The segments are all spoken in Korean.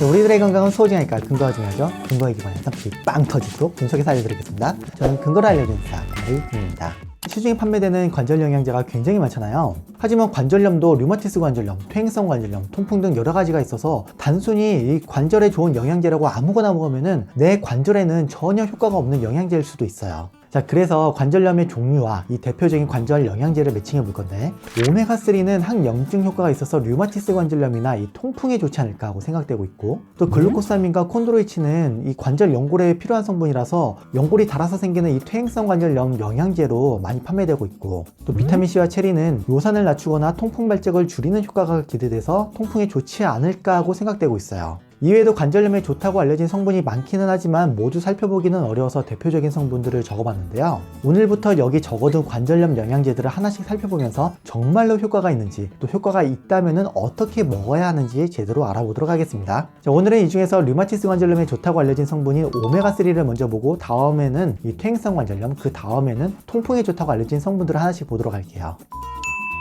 우리들의 건강은 소중하니까 근거가 중요하죠. 근거에 기반해서 빵 터지도록 분석해서 알려드리겠습니다. 저는 근거를 알려주는 의사 김입니다. 시중에 판매되는 관절 영양제가 굉장히 많잖아요. 하지만 관절염도 류마티스 관절염, 퇴행성 관절염, 통풍 등 여러 가지가 있어서 단순히 이 관절에 좋은 영양제라고 아무거나 먹으면은 내 관절에는 전혀 효과가 없는 영양제일 수도 있어요. 자, 그래서 관절염의 종류와 이 대표적인 관절 영양제를 매칭해 볼 건데, 오메가3는 항염증 효과가 있어서 류마티스 관절염이나 이 통풍에 좋지 않을까 하고 생각되고 있고, 또 글루코사민과 콘드로이친은 이 관절 연골에 필요한 성분이라서 연골이 닳아서 생기는 이 퇴행성 관절염 영양제로 많이 판매되고 있고, 또 비타민C와 체리는 요산을 낮추거나 통풍 발작을 줄이는 효과가 기대돼서 통풍에 좋지 않을까 하고 생각되고 있어요. 이외에도 관절염에 좋다고 알려진 성분이 많기는 하지만 모두 살펴보기는 어려워서 대표적인 성분들을 적어봤는데요. 오늘부터 여기 적어둔 관절염 영양제들을 하나씩 살펴보면서 정말로 효과가 있는지, 또 효과가 있다면 어떻게 먹어야 하는지 제대로 알아보도록 하겠습니다. 자, 오늘은 이 중에서 류마티스 관절염에 좋다고 알려진 성분인 오메가3를 먼저 보고, 다음에는 이 퇴행성 관절염, 그 다음에는 통풍에 좋다고 알려진 성분들을 하나씩 보도록 할게요.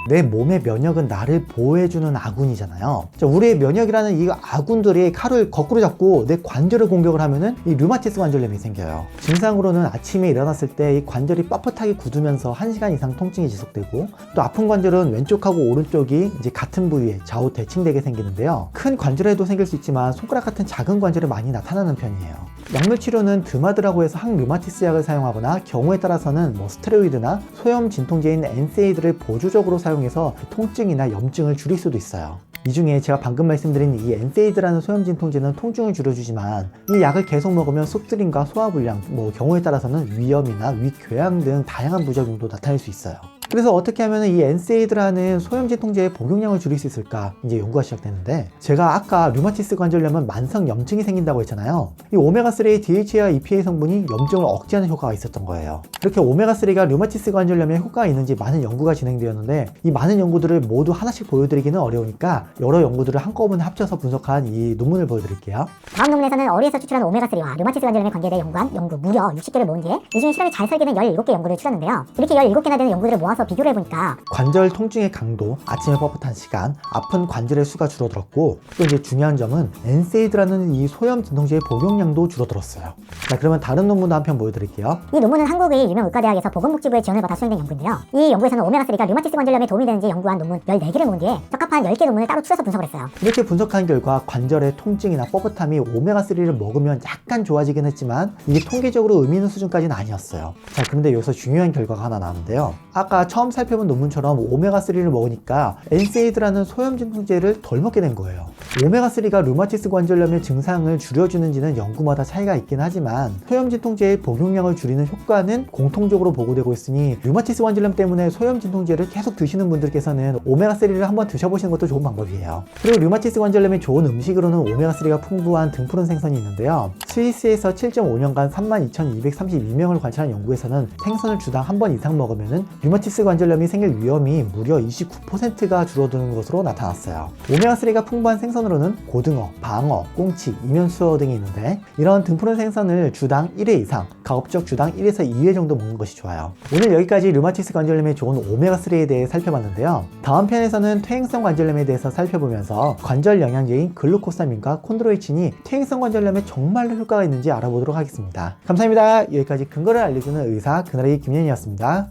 내 몸의 면역은 나를 보호해주는 아군이잖아요. 자, 우리의 면역이라는 이 아군들이 칼을 거꾸로 잡고 내 관절을 공격을 하면은 이 류마티스 관절염이 생겨요. 증상으로는 아침에 일어났을 때 이 관절이 빳빳하게 굳으면서 1시간 이상 통증이 지속되고, 또 아픈 관절은 왼쪽하고 오른쪽이 이제 같은 부위에 좌우 대칭되게 생기는데요. 큰 관절에도 생길 수 있지만 손가락 같은 작은 관절에 많이 나타나는 편이에요. 약물 치료는 드마드라고 해서 항류마티스 약을 사용하거나, 경우에 따라서는 스테로이드나 소염 진통제인 엔세이드를 보조적으로 사용해서 통증이나 염증을 줄일 수도 있어요. 이 중에 제가 방금 말씀드린 이 엔세이드라는 소염 진통제는 통증을 줄여주지만, 이 약을 계속 먹으면 속쓰림과 소화불량, 경우에 따라서는 위염이나 위궤양 등 다양한 부작용도 나타날 수 있어요. 그래서 어떻게 하면 이 엔세이드라는 소염 진통제의 복용량을 줄일 수 있을까 이제 연구가 시작되는데, 제가 아까 류마티스 관절염은 만성 염증이 생긴다고 했잖아요. 이 오메가3의 DHA와 EPA 성분이 염증을 억제하는 효과가 있었던 거예요. 이렇게 오메가3가 류마티스 관절염에 효과가 있는지 많은 연구가 진행되었는데, 이 많은 연구들을 모두 하나씩 보여드리기는 어려우니까 여러 연구들을 한꺼번에 합쳐서 분석한 이 논문을 보여드릴게요. 다음 논문에서는 어리에서 추출한 오메가3와 류마티스 관절염에 관계된 연구한 연구 무려 60개를 모은 뒤에 이 중에 실험이 잘 설계된 17개 연구를 추렸는데요. 이렇게 17개나 되는 연구들을 모아서 비교를 해보니까 관절 통증의 강도, 아침에 뻣뻣한 시간, 아픈 관절의 수가 줄어들었고, 또 이제 중요한 점은 엔세이드라는 이 소염 진통제의 복용량도 줄어들었어요. 자, 그러면 다른 논문도 한 편 보여드릴게요. 이 논문은 한국의 유명 의과대학에서 보건복지부의 지원을 받아 수행된 연구인데요. 이 연구에서는 오메가3가 류마티스 관절염에 도움이 되는지 연구한 논문 14개를 모은 뒤에 적합한 10개 논문을 따로 추려서 분석을 했어요. 이렇게 분석한 결과 관절의 통증이나 뻣뻣함이 오메가3를 먹으면 약간 좋아지긴 했지만, 이게 통계적으로 의미 있는 수준까지는 아니었어요. 자, 그런데 여기서 중요한 결과가 하나 나오는데요. 아까 처음 살펴본 논문처럼 오메가3를 먹으니까 엔세이드라는 소염 진통제를 덜 먹게 된 거예요. 오메가3가 류마티스 관절염의 증상을 줄여주는지는 연구마다 차이가 있긴 하지만, 소염 진통제의 복용량을 줄이는 효과는 공통적으로 보고되고 있으니, 류마티스 관절염 때문에 소염 진통제를 계속 드시는 분들께서는 오메가3를 한번 드셔보시는 것도 좋은 방법이에요. 그리고 류마티스 관절염에 좋은 음식으로는 오메가3가 풍부한 등푸른 생선이 있는데요. 스위스에서 7.5년간 32,232명을 관찰한 연구에서는 생선을 주당 한 번 이상 먹으면 류마티스 관절염이 생길 위험이 무려 29%가 줄어드는 것으로 나타났어요. 오메가3가 풍부한 생선으로는 고등어, 방어, 꽁치, 이면수어 등이 있는데, 이런 등푸른 생선을 주당 1회 이상, 가급적 주당 1에서 2회 정도 먹는 것이 좋아요. 오늘 여기까지 류마티스 관절염에 좋은 오메가3에 대해 살펴봤는데요. 다음 편에서는 퇴행성 관절염에 대해서 살펴보면서 관절 영양제인 글루코사민과 콘드로이친이 퇴행성 관절염에 정말로 효과가 있는지 알아보도록 하겠습니다. 감사합니다. 여기까지 근거를 알려주는 의사 그나라기 김연이었습니다.